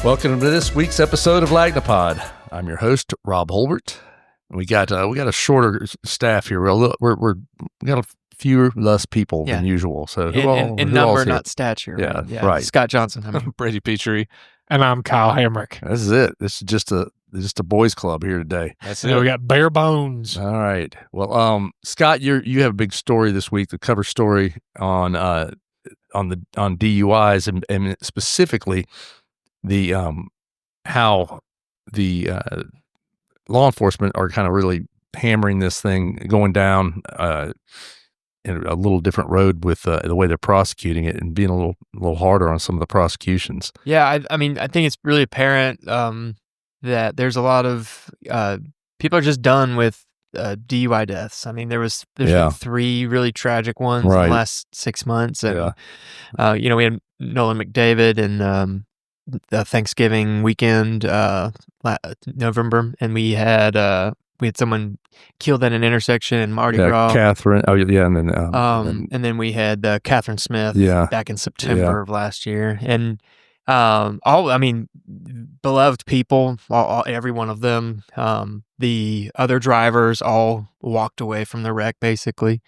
Welcome to this week's episode of Lagni-POD. I'm your host, Rob Holbert. We got a shorter staff here. We got a few less people than usual. So in number, not stature. Yeah, right. Scott Johnson. I'm Brady Petrie, and I'm Kyle Hamrick. This is it. This is just a boys' club here today. That's it. We got bare bones. All right. Well, Scott, you have a big story this week. The cover story on DUIs and specifically the how the law enforcement are kind of really hammering this thing, going down in a little different road with the way they're prosecuting it, and being a little harder on some of the prosecutions. Yeah, I mean, I think it's really apparent that there's a lot of people are just done with DUI deaths. I mean, there's been 3 really tragic ones in the last 6 months, and we had Nolan McDavid and the Thanksgiving weekend, November, and we had someone killed at an intersection in Mardi Gras. Catherine. Oh yeah, and then we had Catherine Smith back in September of last year, and beloved people, every one of them. The other drivers all walked away from the wreck basically.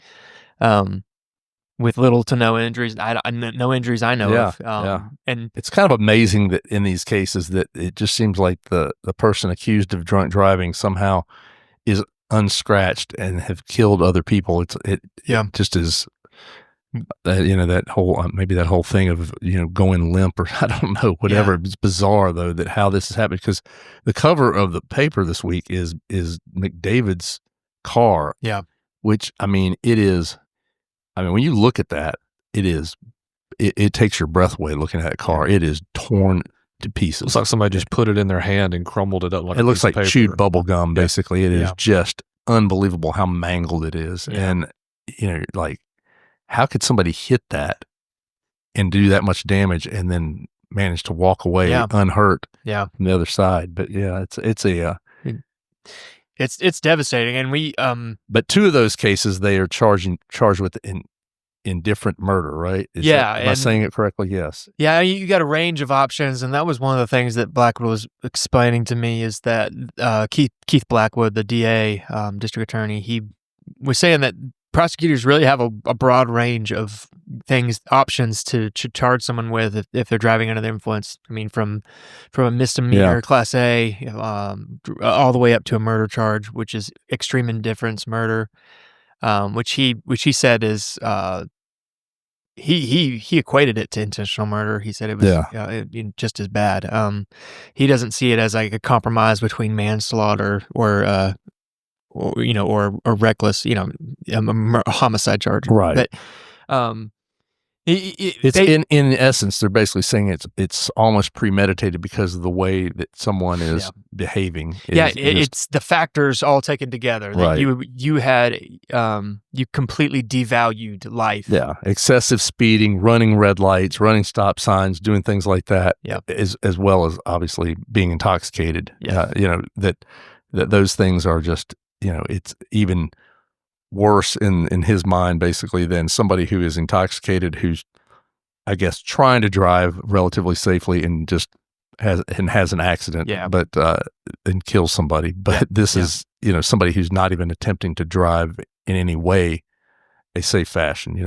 With little to no injuries. No injuries I know of. And it's kind of amazing that in these cases that it just seems like the person accused of drunk driving somehow is unscratched and have killed other people. It just is, that whole maybe that whole thing of going limp, or I don't know, whatever. It's bizarre though that how this has happened, because the cover of the paper this week is McDavid's car. Yeah, which it is. When you look at that, it takes your breath away looking at that car. It is torn to pieces. Looks like somebody just put it in their hand and crumbled it up like it looks like paper. Chewed bubble gum, basically. It is just unbelievable how mangled it is. Yeah. And, how could somebody hit that and do that much damage and then manage to walk away unhurt from the other side? But, it's devastating, and we But 2 of those cases they are charged with indifferent murder, right? Am I saying it correctly? Yes. Yeah, you got a range of options, and that was one of the things that Blackwood was explaining to me, is that Keith Blackwood, the DA, district attorney, he was saying that prosecutors really have a broad range of options to charge someone with if they're driving under the influence. I mean, from a misdemeanor, Class A, all the way up to a murder charge, which is extreme indifference murder, which he said is he equated it to intentional murder. He said it was just as bad. He doesn't see it as like a compromise between manslaughter or reckless, a homicide charge. Right. But in essence, they're basically saying it's almost premeditated because of the way that someone is behaving. It's the factors all taken together. That you completely devalued life. Yeah, excessive speeding, running red lights, running stop signs, doing things like that. Yeah, as well as obviously being intoxicated. Yeah, that those things are just. It's even worse in his mind, basically, than somebody who is intoxicated, who's, I guess, trying to drive relatively safely and just has an accident, and kills somebody. But this is, somebody who's not even attempting to drive in any way a safe fashion.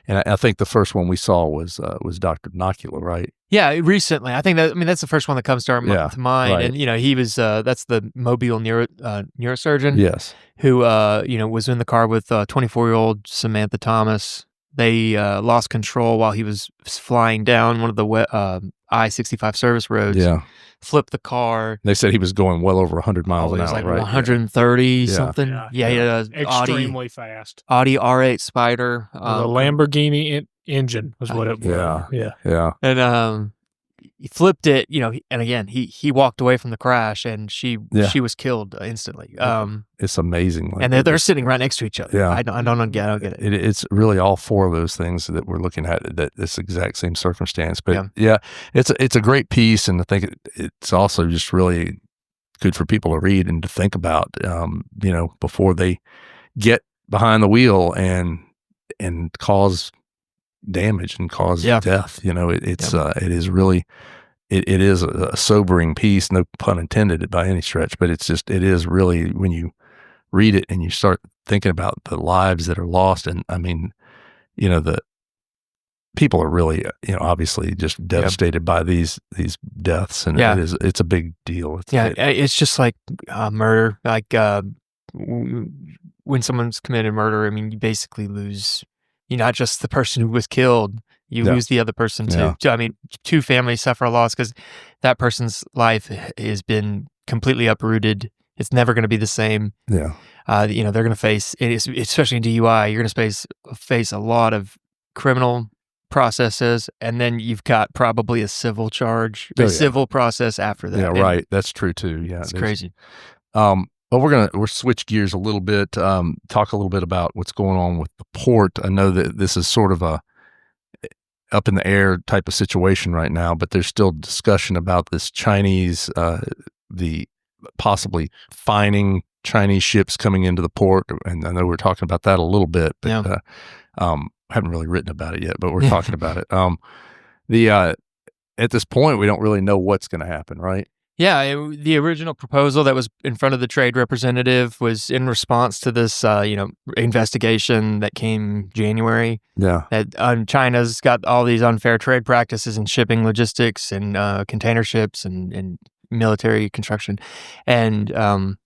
And I think the first one we saw was Dr. Nocula, right? Yeah, recently. I think that's the first one that comes to mind. Right. And he was that's the Mobile neurosurgeon. Yes. Who was in the car with 24-year-old Samantha Thomas. They lost control while he was flying down one of the I-65 service roads. Yeah. Flipped the car. They said he was going well over 100 miles an hour, like right? 130 something. Yeah, he had extremely fast. Audi R8 Spider. The Lamborghini engine was what it was. Yeah. And he flipped it, and again, he walked away from the crash, and she was killed instantly. It's amazing. And they're sitting right next to each other. Yeah. I don't get it. It's really all 4 of those things that we're looking at, that this exact same circumstance. But it's a great piece, and I think it's also just really good for people to read and to think about, before they get behind the wheel and cause damage and cause death. It is really it is a sobering piece, no pun intended by any stretch, but it is really, when you read it and you start thinking about the lives that are lost. And I mean, the people are really, obviously just devastated by these deaths, and it's a big deal. It's just like murder. Like when someone's committed murder, I mean, you basically lose, not just the person who was killed, you lose the other person too. So, I mean, two families suffer a loss because that person's life has been completely uprooted. It's never going to be the same. Yeah. They're going to face, especially in DUI, you're going to face a lot of criminal processes, and then you've got probably a civil charge, civil process after that. Yeah, right. That's true too. Yeah, it's crazy. Well, we'll switch gears a little bit. Talk a little bit about what's going on with the port. I know that this is sort of a up in the air type of situation right now, but there's still discussion about this Chinese, the possibly fining Chinese ships coming into the port. And I know we're talking about that a little bit, but I haven't really written about it yet, but we're talking about it. At this point, we don't really know what's going to happen, right? Yeah, the original proposal that was in front of the trade representative was in response to this, investigation that came January. Yeah, that China's got all these unfair trade practices in shipping logistics and container ships and military construction, and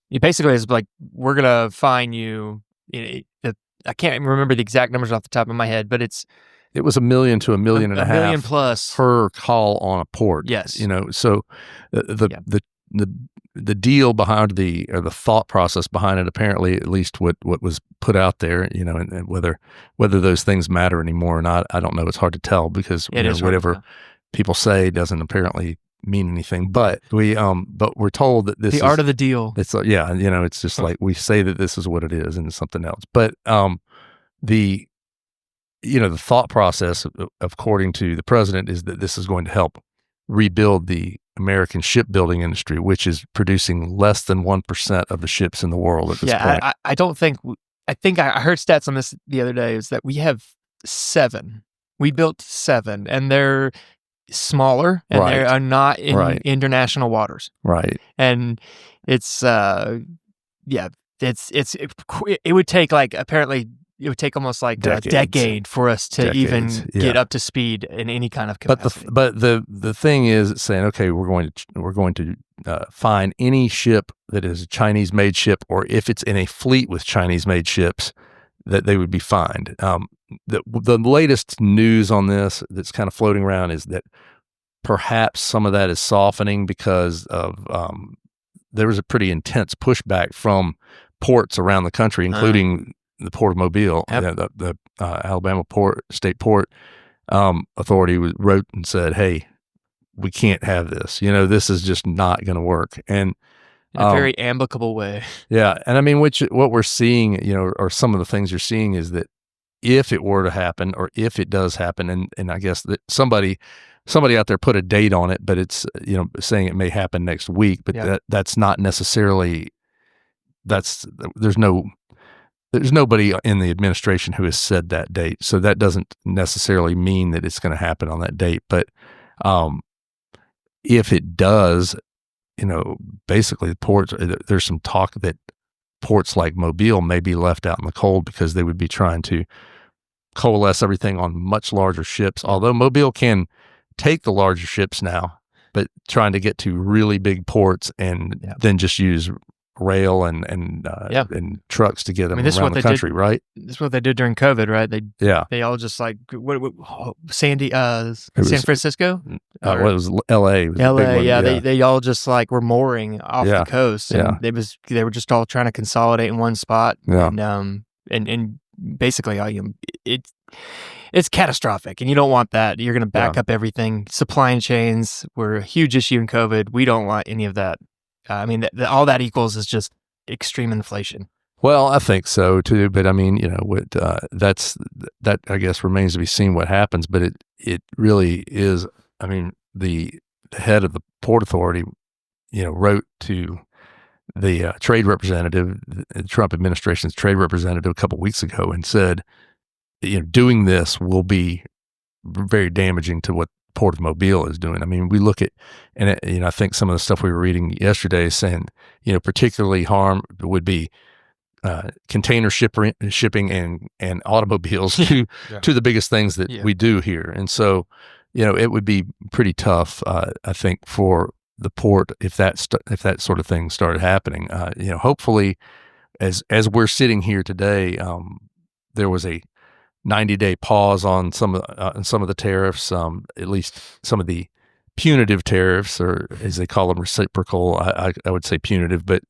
it basically is like, we're gonna fine you. I can't remember the exact numbers off the top of my head, but it was $1 million to $1.5 million $1 million plus per call on a port. Yes. So the deal behind or the thought process behind it, apparently, at least what was put out there, and whether those things matter anymore or not, I don't know. It's hard to tell because whatever people say doesn't apparently mean anything. But we're told that this the art of the deal. It's it's just like we say that this is what it is and it's something else. But the thought process, according to the president, is that this is going to help rebuild the American shipbuilding industry, which is producing less than 1% of the ships in the world at this point. I don't think. I think I heard stats on this the other day. Is that we have 7. We built 7, and they're smaller, and they are not in international waters. Right. And it would take apparently. It would take almost like a decade for us to even get up to speed in any kind of capacity. But the thing is, it's saying, okay, we're going to fine any ship that is a Chinese-made ship, or if it's in a fleet with Chinese-made ships, that they would be fined. The latest news on this that's kind of floating around is that perhaps some of that is softening because of there was a pretty intense pushback from ports around the country, including the Port of Mobile. The Alabama State Port Authority wrote and said, "Hey, we can't have this. This is just not going to work." And in a very amicable way. Yeah, and I mean, what we're seeing, or some of the things you're seeing, is that if it were to happen, or if it does happen, and I guess that somebody out there put a date on it, but it's saying it may happen next week, but that's not necessarily. There's nobody in the administration who has said that date, so that doesn't necessarily mean that it's going to happen on that date. But if it does, basically the ports, there's some talk that ports like Mobile may be left out in the cold because they would be trying to coalesce everything on much larger ships. Although Mobile can take the larger ships now, but trying to get to really big ports and then just use rail and trucks to get them around the country, right? This is what they did during COVID, right? They all just like San Francisco? It was L.A. They all just like were mooring off the coast, and they were just all trying to consolidate in one spot. And basically, it's catastrophic, and you don't want that. You're going to back up everything. Supply chains were a huge issue in COVID. We don't want any of that. I mean, all that equals is just extreme inflation. Well, I think so too, but I mean, that I guess remains to be seen what happens. But it really is. I mean, the head of the Port Authority, wrote to the trade representative, the Trump administration's trade representative, a couple of weeks ago, and said, doing this will be very damaging to what Port of Mobile is doing. I mean, we look at, and I think some of the stuff we were reading yesterday is saying, particularly harm would be container shipping and automobiles to the biggest things that we do here. And so, it would be pretty tough, I think, for the port if that sort of thing started happening. Hopefully, as we're sitting here today, there was a 90-day pause on some of the tariffs, at least some of the punitive tariffs, or as they call them, reciprocal. I would say punitive, but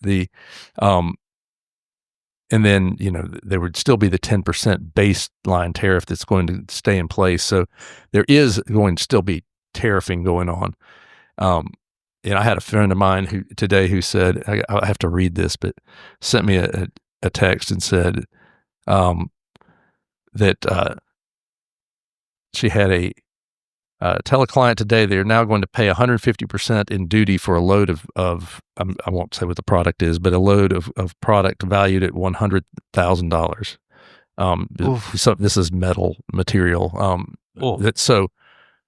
and then, there would still be the 10% baseline tariff that's going to stay in place. So there is going to still be tariffing going on. And I had a friend of mine who said, I have to read this, but sent me a text and said that she had tell a client today they're now going to pay 150% in duty for a load of I won't say what the product is, but a load of product valued at $100,000. So this is metal material.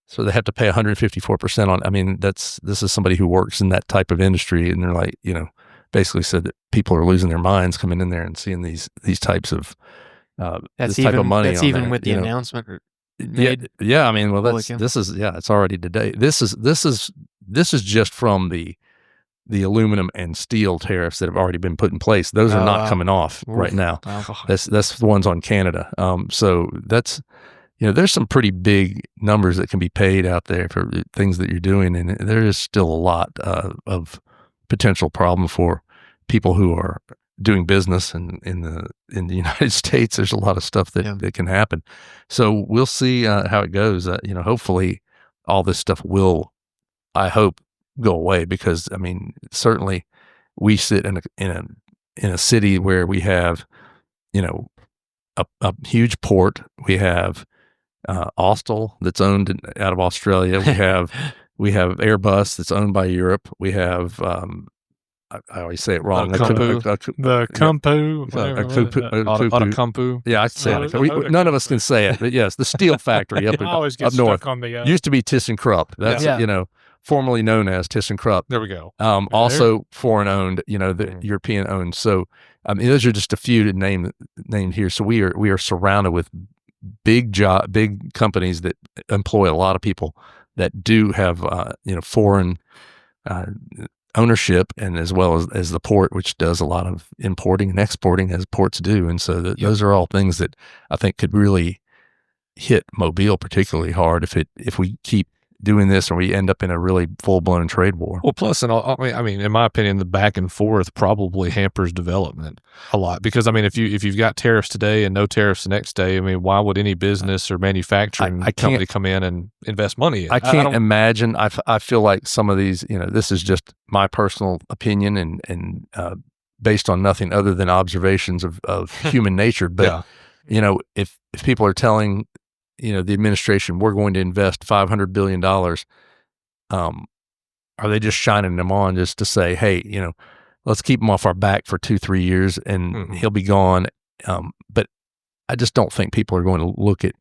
So they have to pay 154% on. I mean, this is somebody who works in that type of industry, and they're like, basically said that people are losing their minds coming in there and seeing these types of this type of money. That's even with the announcement. Yeah. I mean, well, this is it's already today. This is just from the aluminum and steel tariffs that have already been put in place. Those are not coming off right now. Wow. That's the ones on Canada. So that's, there's some pretty big numbers that can be paid out there for things that you're doing, and there is still a lot of potential problem for people who are doing business in the United States. There's a lot of stuff that can happen. So we'll see how it goes. Hopefully all this stuff will, I hope, go away, because I mean, certainly we sit in a city where we have, a huge port. We have Austal that's owned out of Australia. We have Airbus that's owned by Europe. We have I always say it wrong. Autocompu. Yeah, I say it. None of us can say it, but yes, the steel factory up north. Used to be ThyssenKrupp. That's formerly known as ThyssenKrupp. There we go. Also foreign owned. The European owned. So those are just a few named here. So we are surrounded with big companies that employ a lot of people that do have foreign ownership, and as well as the port, which does a lot of importing and exporting, as ports do. And so those are all things that I think could really hit Mobile particularly hard if we keep doing this, or we end up in a really full-blown trade war. Well, plus, I mean, in my opinion, the back and forth probably hampers development a lot, because I mean, if you've got tariffs today and no tariffs the next day, I mean, why would any business or manufacturing company come in and invest money in? I can't imagine. I feel like some of these, this is just my personal opinion and based on nothing other than observations of human nature. But if people are telling the administration, we're going to invest $500 billion. Are they just shining them on just to say, hey, let's keep him off our back for 2-3 years and he'll be gone. But I just don't think people are going to look at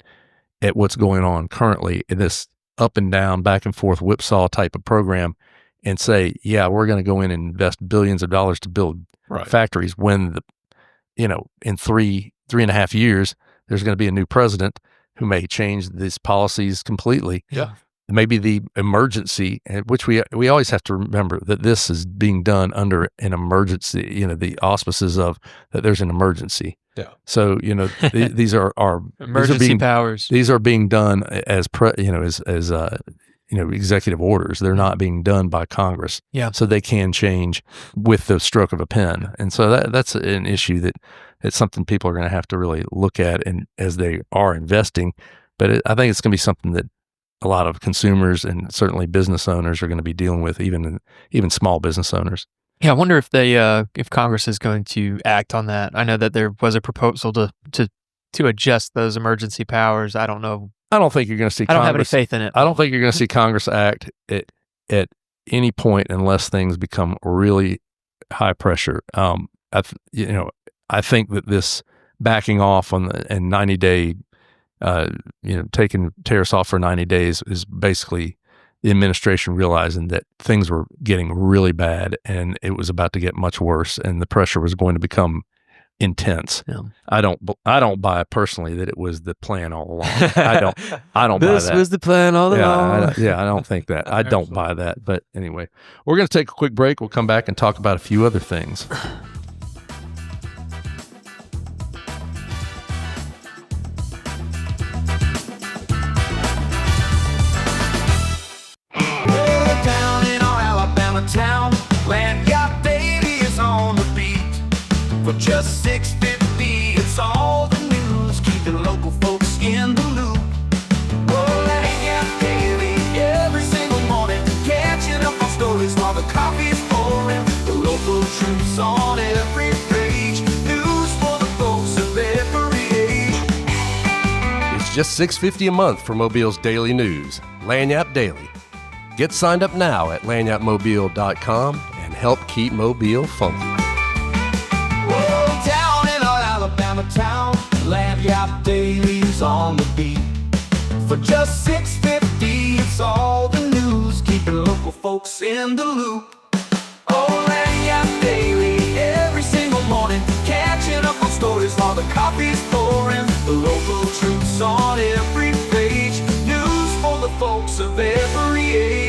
what's going on currently in this up and down, back and forth whipsaw type of program and say, yeah, we're going to go in and invest billions of dollars to build factories, when in 3.5 years, there's going to be a new president who may change these policies completely. Yeah. Maybe the emergency, which we always have to remember that this is being done under an emergency, the auspices of that there's an emergency. Yeah. So, these are emergency powers. These are being done as executive orders. They're not being done by Congress. Yeah. So they can change with the stroke of a pen. And so that's an issue that it's something people are going to have to really look at, and as they are investing. But I think it's going to be something that a lot of consumers and certainly business owners are going to be dealing with, even small business owners. Yeah, I wonder if Congress is going to act on that. I know that there was a proposal to adjust those emergency powers. I don't know. I don't think you're going to see. I don't have any faith in it. I don't think you're going to see Congress act at any point unless things become really high pressure. I think that this backing off on and 90-day taking tariffs off for 90 days is basically the administration realizing that things were getting really bad and it was about to get much worse and the pressure was going to become intense. Yeah. I don't buy personally that it was the plan all along. I don't buy that. This was the plan all along. I don't think that. I don't buy that. But anyway, we're going to take a quick break. We'll come back and talk about a few other things. Down in our Alabama town, Lanyap Daily is on the beat. For just $6.50, it's all the news, keeping local folks in the loop. Well, Lanyap Daily, every single morning, catching up on stories while the coffee's pouring. The local truths on every page, news for the folks of every age. It's just $6.50 a month for Mobile's daily news, Lanyap Daily. Get signed up now at lanyapmobile.com and help keep Mobile funky. Whoa, down in our Alabama town, Lanyap Daily's on the beat. For just $6.50, it's all the news, keeping local folks in the loop. Oh, Lanyap Daily, every single morning, catching up on stories while the coffee's pouring. The local truths on every page, news for the folks of every age.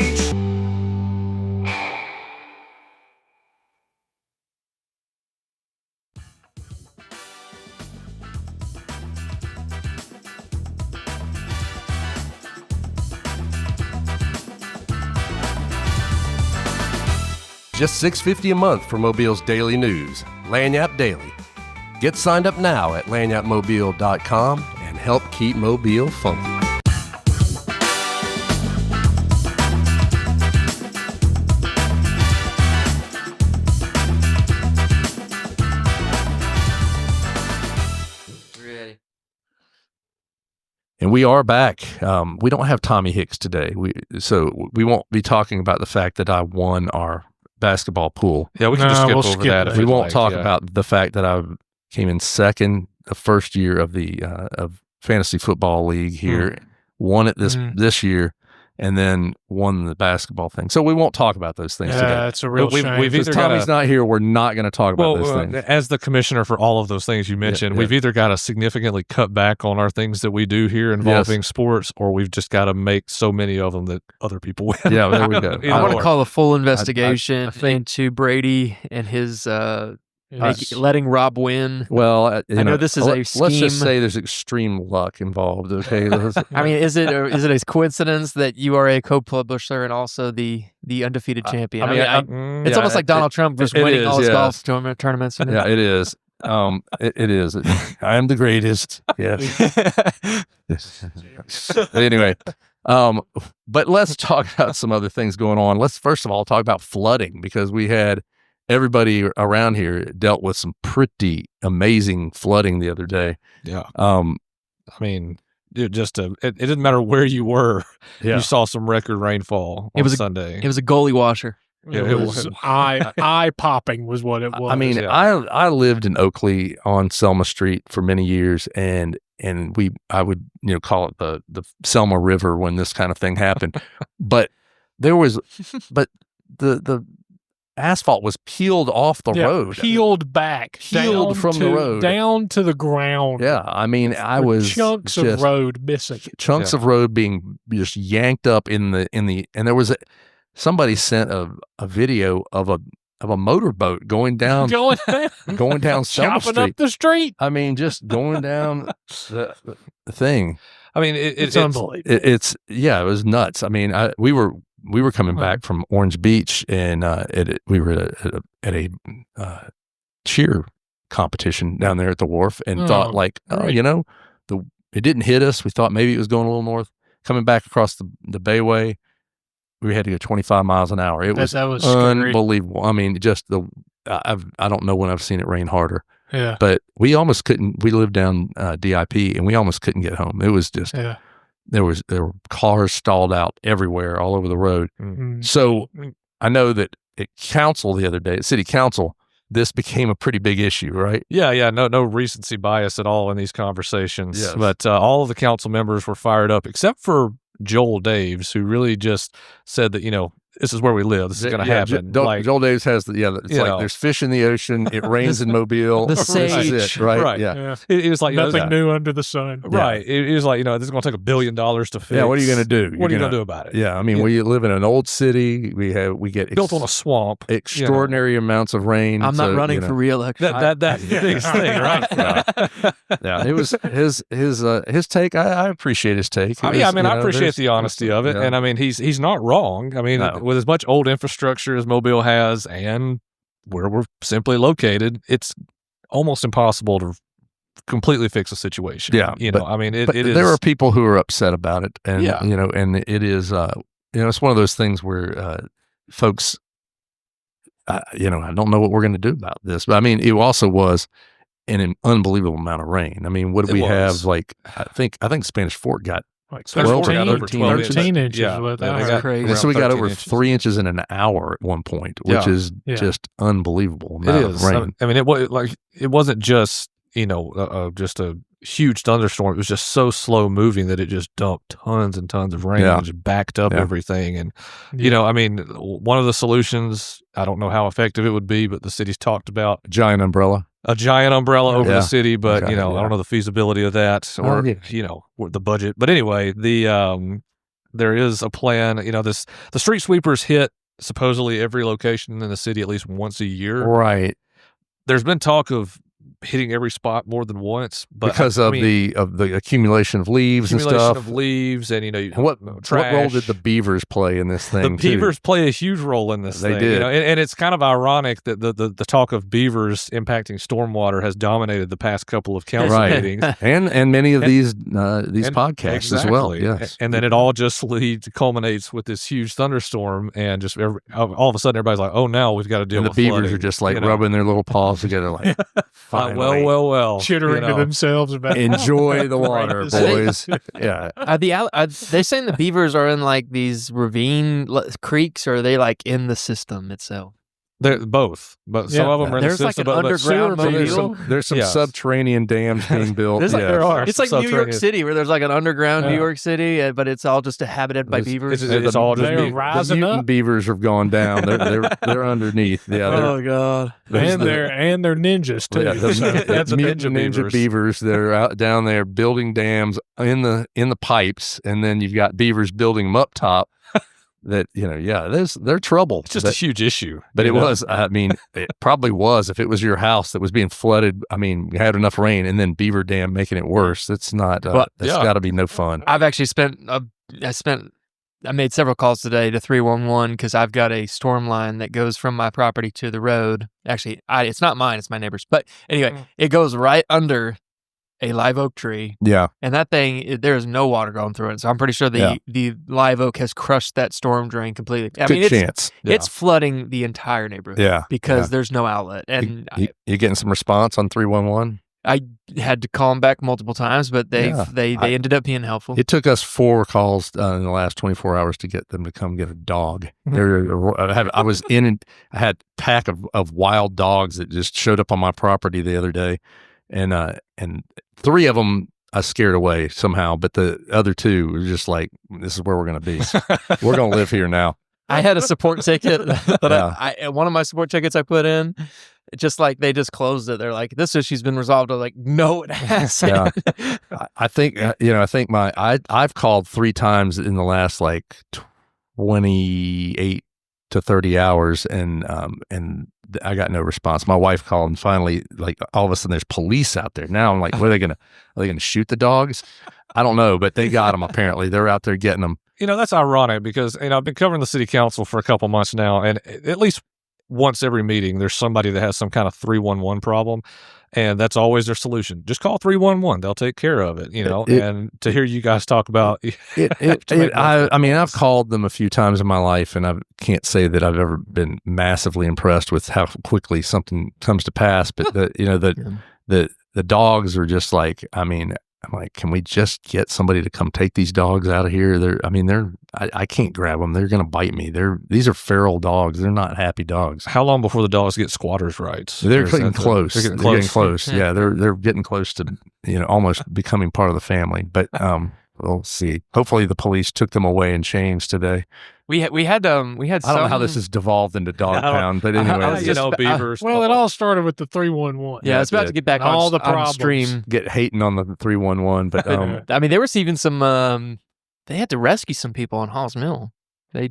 Just $6.50 a month for Mobile's daily news, Lanyap Daily. Get signed up now at lanyapmobile.com and help keep Mobile funky. And we are back. We don't have Tommy Hicks today. So we won't be talking about the fact that I won our basketball pool. Yeah, we can just skip over that. If We you'd won't like, talk yeah. about the fact that I came in second the first year of the of fantasy football league here, won it this year, and then won the basketball thing. So we won't talk about those things today. Yeah, it's a real shame. We've Because either got Tommy's not here, we're not going to talk about those things. as the commissioner for all of those things you mentioned, yeah. we've either got to significantly cut back on our things that we do here involving sports, or we've just got to make so many of them that other people win. Yeah, there we go. I want to Either call a full investigation I think- into Brady and his Yes. letting Rob win. Well, I know this is a let's just scheme. say there's extreme luck involved. Okay, I mean, is it a coincidence that you are a co-publisher and also the undefeated champion? It's almost like Donald Trump was it winning is, all his yeah. golf tournaments. yeah, it is. It is. I am the greatest. Yes. Anyway, but let's talk about some other things going on. Let's first of all talk about flooding, because we had everybody around here dealt with some pretty amazing flooding the other day. Yeah. I mean, it didn't matter where you were. Yeah. You saw some record rainfall on Sunday. It was a goalie washer. It was eye popping was what it was. I mean, I lived in Oakley on Selma Street for many years, and I would call it the Selma River when this kind of thing happened. but the asphalt was peeled off the road. peeled back, Peeled from the road. down to the ground. Yeah, I mean, I was chunks of road missing. Chunks of road being just yanked up in the and there was somebody sent a video of a motorboat going down going down Selma chopping Street. up the street. I mean, just going down the thing. I mean, It's unbelievable. It was nuts. I mean, we were coming back from Orange Beach, and we were at a cheer competition down there at the wharf, and thought like, it didn't hit us. We thought maybe it was going a little north. Coming back across the Bayway, we had to go 25 miles an hour. It was scary. unbelievable. I mean, just I don't know when I've seen it rain harder. Yeah. But we almost couldn't. We lived down DIP, and we almost couldn't get home. It was just there were cars stalled out everywhere, all over the road. Mm-hmm. So I know that at council the other day, at city council, this became a pretty big issue, right? Yeah. No recency bias at all in these conversations. Yes. But all of the council members were fired up, except for Joel Daves, who really just said that, this is where we live. This is going to happen. Joel Daves has it's like there's fish in the ocean. It rains in Mobile. The This sage. is it, right? Right. Yeah. It was like, nothing new under the sun. Right. It was like, this is going to take $1 billion to fix. Yeah. What are you going to do? What are you going to do about it? Yeah. I mean, we live in an old city. We get Built on a swamp. Extraordinary amounts of rain. I'm not running for re-election. That's the biggest thing, right? Yeah. It was his take. I appreciate his take. I appreciate the honesty of it. Yeah. And I mean, he's not wrong. I mean, with as much old infrastructure as Mobile has and where we're simply located, it's almost impossible to completely fix a situation. Yeah. It is. There are people who are upset about it. And, and it is, it's one of those things where folks, I don't know what we're going to do about this. But I mean, it also was an unbelievable amount of rain. I mean, what did we have? Like, I think Spanish Fort got Like 12 13 inches. Yeah. With Yeah, that. they got crazy. And so we got 13 over inches. 3 inches in an hour at one point, which is just unbelievable It amount is. of rain. I mean, it wasn't just just a huge thunderstorm. It was just so slow moving that it just dumped tons and tons of rain and just backed up everything. And one of the solutions, I don't know how effective it would be, but the city's talked about Giant umbrella. a giant umbrella over the city, but Okay, I don't know the feasibility of that or the budget. But anyway, there is a plan. The street sweepers hit supposedly every location in the city at least once a year. Right. There's been talk of hitting every spot more than once, but Because of the accumulation of leaves and stuff. of leaves and What trash. role did the beavers play in this thing? The beavers play a huge role in this They thing. did. And it's kind of ironic that the talk of beavers impacting stormwater has dominated the past couple of council meetings. and many of these podcasts as well. Exactly. Yes. And then it all just culminates with this huge thunderstorm, and just all of a sudden everybody's like, "Oh, now we've got to deal And the with beavers flooding," are just like rubbing their little paws together, like, finally. well. Chittering to themselves about Enjoy the water, boys. Yeah. They saying the beavers are in like these ravine creeks, or are they like in the system itself? They're both, but some of them are in the There's like system. an but underground Mobile. There's some subterranean dams being built. There are. It's like New York Subterranean. City, where there's like an underground New York City, but it's all just inhabited by beavers. It's all just They're beavers. The rising mutant up, beavers have gone down. They're underneath. Yeah. Oh God! and they're ninjas too. That's a ninja beavers. They're out down there building dams in the pipes, and then you've got beavers building them up top. That they're trouble. It's just a huge issue. But it was. I mean, it probably was. If it was your house that was being flooded, I mean, you had enough rain, and then beaver dam making it worse. It's not. That's got to be no fun. I've actually I made several calls today to 311 because I've got a storm line that goes from my property to the road. Actually, it's not mine; it's my neighbor's. But anyway, it goes right under a live oak tree. Yeah. And that thing, there is no water going through it. So I'm pretty sure the live oak has crushed that storm drain completely. Good chance. It's flooding the entire neighborhood. Yeah. Because there's no outlet. And you getting some response on 311? I had to call them back multiple times, but they ended up being helpful. It took us 4 calls in the last 24 hours to get them to come get a dog. I had a pack of wild dogs that just showed up on my property the other day. And 3 of them I scared away somehow, but the other 2 were just like, this is where we're going to be. We're going to live here now. I had a support ticket that one of my support tickets I put in, just like they just closed it. They're like, this issue's been resolved. I was like, no, it hasn't. Yeah. I think I've called 3 times in the last like 28 to 30 hours and I got no response. My wife called and finally, like, all of a sudden there's police out there. Now I'm like, are they going to shoot the dogs? I don't know, but they got them apparently. They're out there getting them. That's ironic because, I've been covering the city council for a couple months now, and at least once every meeting, there's somebody that has some kind of 311 problem, and that's always their solution. Just call 311. They'll take care of it, and to hear you guys talk about I've called them a few times in my life, and I can't say that I've ever been massively impressed with how quickly something comes to pass, but the dogs are just like, I'm like, can we just get somebody to come take these dogs out of here? I can't grab them. They're going to bite me. These are feral dogs. They're not happy dogs. How long before the dogs get squatters' rights? They're getting close. They're getting close. Yeah. Yeah, they're getting close to, almost becoming part of the family. But we'll see. Hopefully the police took them away in chains today. We had I don't know how this has devolved into dog pound, but anyway, beavers. Well, it all started with the 311. Yeah, it's about to get back on all the on problems. stream. get hating on the 311, but I mean, there was even some. They had to rescue some people on Halls Mill. They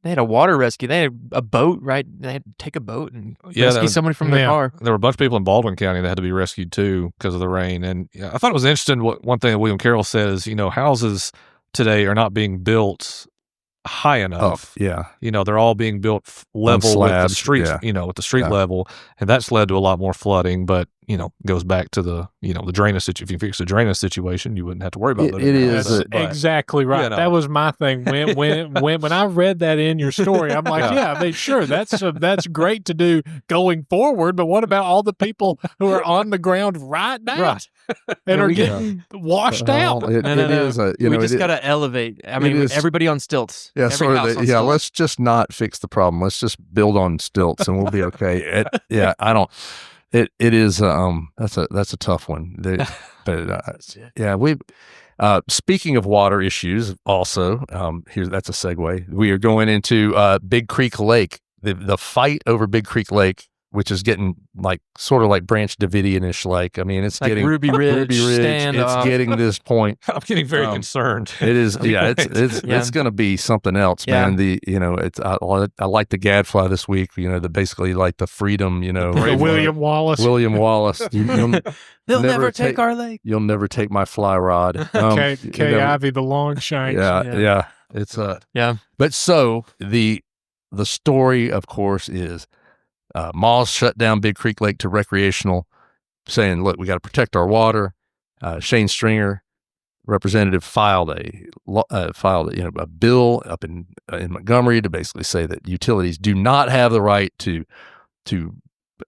had a water rescue. They had a boat, right? They had to take a boat and rescue somebody from their car. There were a bunch of people in Baldwin County that had to be rescued too because of the rain. And I thought it was interesting. One thing that William Carroll said is, houses today are not being built high enough. They're all being built level with the street, with the street level, and that's led to a lot more flooding. But goes back to the the drainage situation. If you fix the drainage situation, you wouldn't have to worry about that. It is exactly right. That was my thing. When I read that in your story, I'm like, sure, that's great to do going forward. But what about all the people who are on the ground right now? And are getting washed out. It is we just got to elevate. I mean, everybody on stilts. Yeah, sort of. Let's just not fix the problem. Let's just build on stilts, and we'll be okay. I don't. It is. That's a tough one. We. Speaking of water issues, also that's a segue. We are going into Big Creek Lake. The fight over Big Creek Lake, which is getting sort of like Branch Davidian-ish. It's like getting Ruby Ridge. It's getting this point. I'm getting very concerned. It is. It's going to be something else, man. I like the Gadfly this week. Basically like the freedom. William Wallace. William Wallace. They'll never take our lake. You'll never take my fly rod. Kay Ivey, the long shanks. Yeah. It's But so the story, of course, is. Moss shut down Big Creek Lake to recreational, saying, "Look, we got to protect our water." Shane Stringer, representative, filed a bill up in Montgomery to basically say that utilities do not have the right to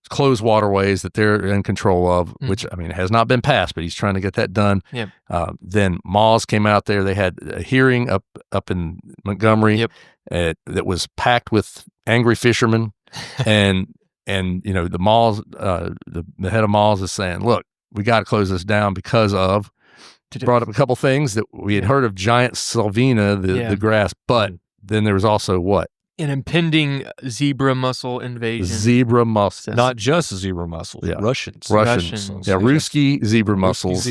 close waterways that they're in control of, which has not been passed, but he's trying to get that done. Yep. Then Moss came out there. They had a hearing up in Montgomery that was packed with angry fishermen. and the malls, the head of malls is saying, look, we got to close this down because of, brought up a couple things that we had heard of giant salvina, the grass, but then there was also what? An impending zebra mussel invasion. Zebra mussels. Not just zebra mussels. Yeah. Russians. Yeah, Ruski zebra mussels.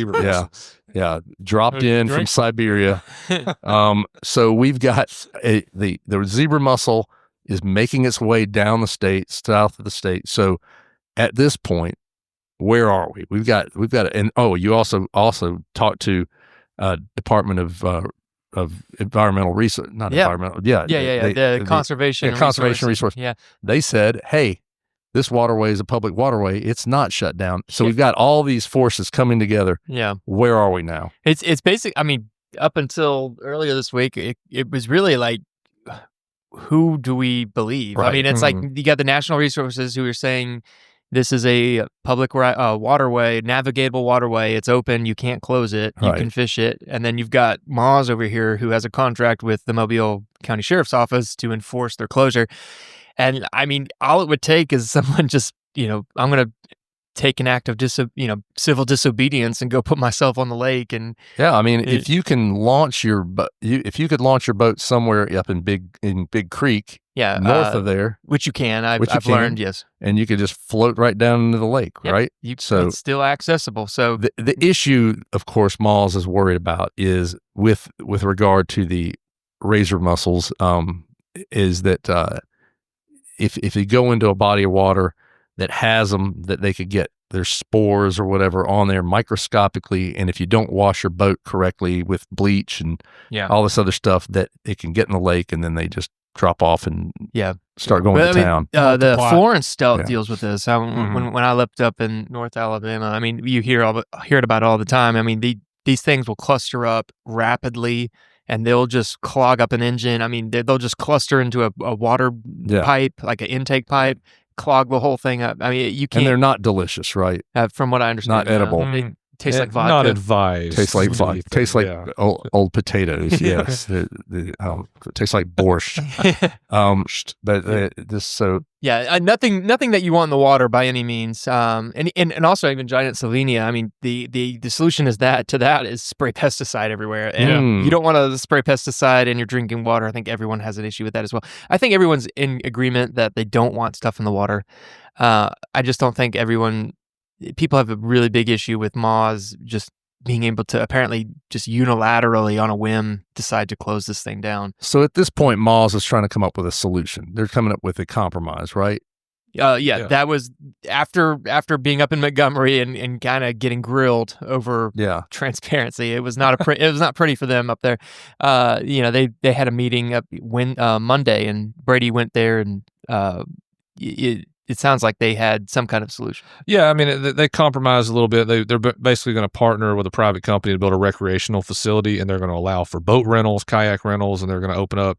Yeah. Dropped in from Siberia. So we've got the zebra mussel is making its way down the state, south of the state. So at this point, where are we? We've got, and you also talked to Department of Environmental Resource, environmental, the conservation resource. Yeah, they said, hey, this waterway is a public waterway. It's not shut down. So we've got all these forces coming together. Yeah, where are we now? It's basic. I mean, up until earlier this week, it was really like, who do we believe? Right. I mean, it's like you got the national resources who are saying this is a public waterway, navigable waterway. It's open. You can't close it. You can fish it. And then you've got Moz over here who has a contract with the Mobile County Sheriff's Office to enforce their closure. And I mean, all it would take is someone just, I'm going to take an act of civil disobedience and go put myself on the lake. And if you can launch your boat somewhere up in Big Creek, north of there, which you can, I've learned, yes, and you could just float right down into the lake, right? So it's still accessible. So the issue, of course, Malls is worried about is with regard to the razor mussels, is that if you go into a body of water that has them, that they could get their spores or whatever on there microscopically, and if you don't wash your boat correctly with bleach and all this other stuff, that it can get in the lake, and then they just drop off and start going to town. The Florence deals with this. When I lived up in North Alabama, I mean, you hear it about all the time. I mean, these things will cluster up rapidly, and they'll just clog up an engine. I mean, they'll just cluster into a water pipe, like an intake pipe, clog the whole thing up. I mean, you can't. And they're not delicious, right? From what I understand, not edible. Tastes like vodka. Not advised. Tastes like vodka. Tastes like old potatoes. Yes. Tastes like borscht. Nothing that you want in the water by any means. And also even giant Salvinia. I mean, the solution is is spray pesticide everywhere. And you don't want to spray pesticide in your drinking water. I think everyone has an issue with that as well. I think everyone's in agreement that they don't want stuff in the water. I just don't think people have a really big issue with Moz just being able to apparently just unilaterally on a whim decide to close this thing down. So at this point, Moz is trying to come up with a solution. They're coming up with a compromise, right? That was after being up in Montgomery and kind of getting grilled over transparency. It was not pretty for them up there. They had a meeting up Monday, and Brady went there, and it sounds like they had some kind of solution. Yeah, I mean, they compromised a little bit. They're basically going to partner with a private company to build a recreational facility, and they're going to allow for boat rentals, kayak rentals, and they're going to open up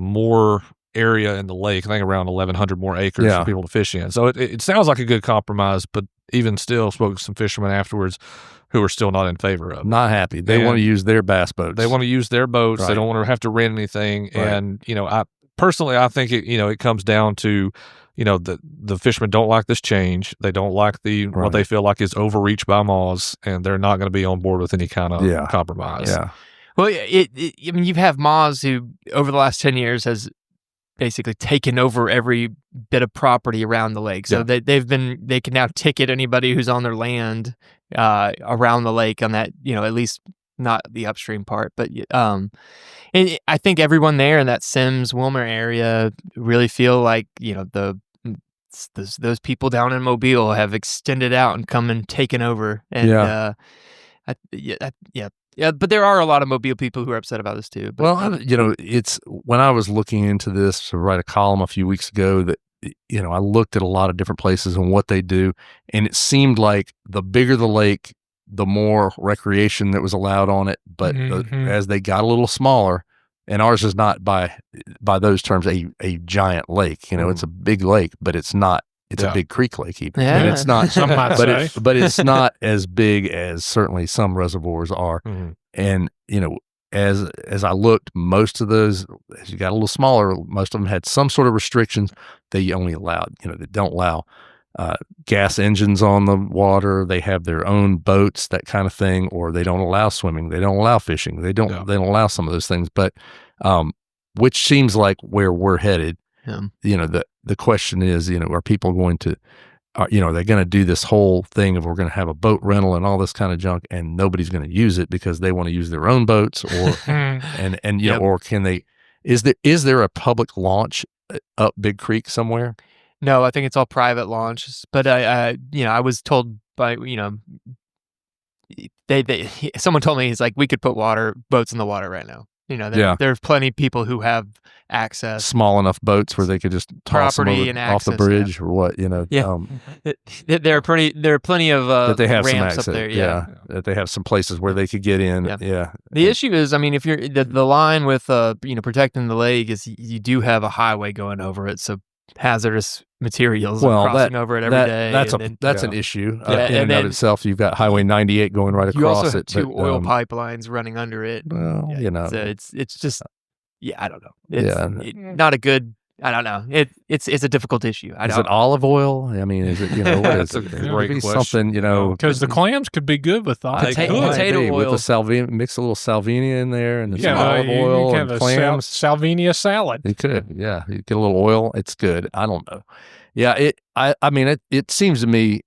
more area in the lake. I think around 1,100 more acres for people to fish in. So it sounds like a good compromise, but even still, spoke to some fishermen afterwards who are still not in favor of it. Not happy. They want to use their bass boats. They want to use their boats. Right. They don't want to have to rent anything. Right. And I personally think it comes down to the fishermen don't like this change. They don't like what they feel like is overreach by Moz, and they're not going to be on board with any kind of compromise. Yeah. Well, I mean, you have Moz who over the last 10 years has basically taken over every bit of property around the lake. So they can now ticket anybody who's on their land around the lake on that, at least not the upstream part, but and I think everyone there in that Sims Wilmer area really feel like those people down in Mobile have extended out and come and taken over. And but there are a lot of Mobile people who are upset about this too. But, well, it's when I was looking into this to write a column a few weeks ago that I looked at a lot of different places and what they do, and it seemed like the bigger the lake, the more recreation that was allowed on it. But as they got a little smaller, and ours is not by those terms a giant lake. It's a big lake, but it's not. It's a big creek lake even. Yeah. And it's not. Some might say. But it's not as big as certainly some reservoirs are. Mm-hmm. And as I looked, most of those, as you got a little smaller, most of them had some sort of restrictions. They only allowed, they don't allow gas engines on the water. They have their own boats, that kind of thing, or they don't allow swimming. They don't allow fishing. They don't allow some of those things. But which seems like where we're headed. Yeah. The question is, are people going to, are they going to do this whole thing of we're going to have a boat rental and all this kind of junk, and nobody's going to use it because they want to use their own boats, or or can they? Is there a public launch up Big Creek somewhere? No, I think it's all private launches. But I was told by someone told me, he's like, we could put boats in the water right now. There's plenty of people who have access, small enough boats where they could just toss them off the bridge or what, there are plenty of that they have ramps some access up there, that they have some places where they could get in. The issue is, I mean, if you're the line with protecting the lake is you do have a highway going over it, so hazardous materials are crossing over it every day. That's an issue in and of itself. You've got Highway 98 going right across it. You also have two oil pipelines running under it. Well, so it's just I don't know. It's not a good. I don't know. It's a difficult issue. Is it olive oil? I mean, is it what is a it? great question. Something because the clams could be good with that. Potato oil with the salvia. Mix a little salvinia in there and some olive oil and clams. Salvinia salad. You could, you get a little oil. It's good. I don't know. Yeah, it seems to me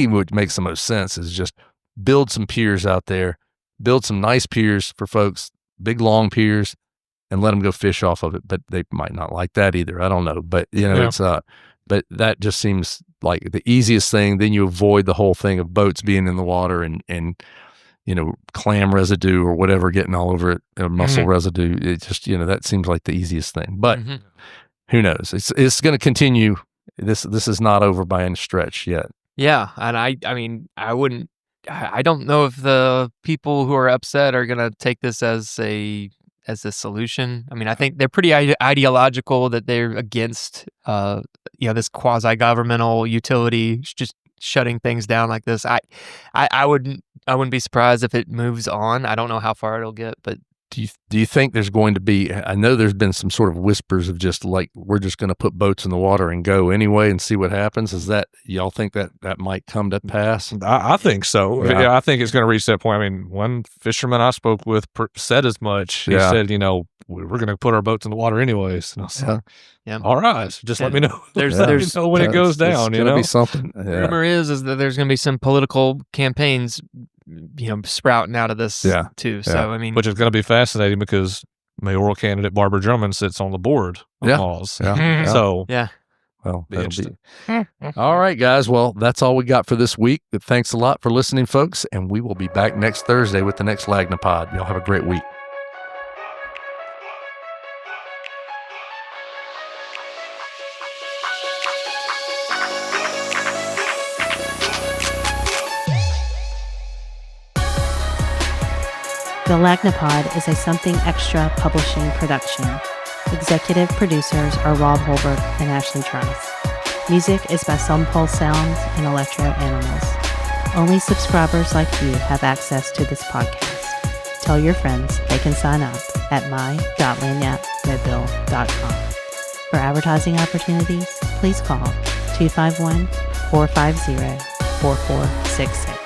what makes the most sense is just build some piers out there, build some nice piers for folks, big long piers, and let them go fish off of it. But they might not like that either. I don't know. But it's but that just seems like the easiest thing. Then you avoid the whole thing of boats being in the water and clam residue or whatever getting all over it, mussel residue. It just that seems like the easiest thing. But who knows? It's going to continue. This is not over by any stretch yet. Yeah, and I mean, I don't know if the people who are upset are going to take this as a solution. I mean, I think they're pretty ideological that they're against this quasi-governmental utility. shutting things down like this. I wouldn't be surprised if it moves on. I don't know how far it'll get, but do you think there's going to be, I know there's been some sort of whispers of just like, we're just going to put boats in the water and go anyway and see what happens. Is that, y'all think that might come to pass? I think so. Yeah. I think it's going to reach that point. I mean, one fisherman I spoke with said as much. He said, we're going to put our boats in the water anyways. And I was like, all right, just let me know. There's when it goes down, It's going to be something. Rumor is that there's going to be some political campaigns, sprouting out of this too. So, I mean, which is going to be fascinating because mayoral candidate Barbara Drummond sits on the board of laws. Yeah. So, well, all right, guys. Well, that's all we got for this week. Thanks a lot for listening, folks. And we will be back next Thursday with the next Lagni-POD. Y'all have a great week. The Lagni-POD is a Something Extra publishing production. Executive producers are Rob Holbert and Ashley Trice. Music is by Sunpulse Sounds and Electro Animals. Only subscribers like you have access to this podcast. Tell your friends they can sign up at my.lanyapmobile.com. For advertising opportunities, please call 251-450-4466.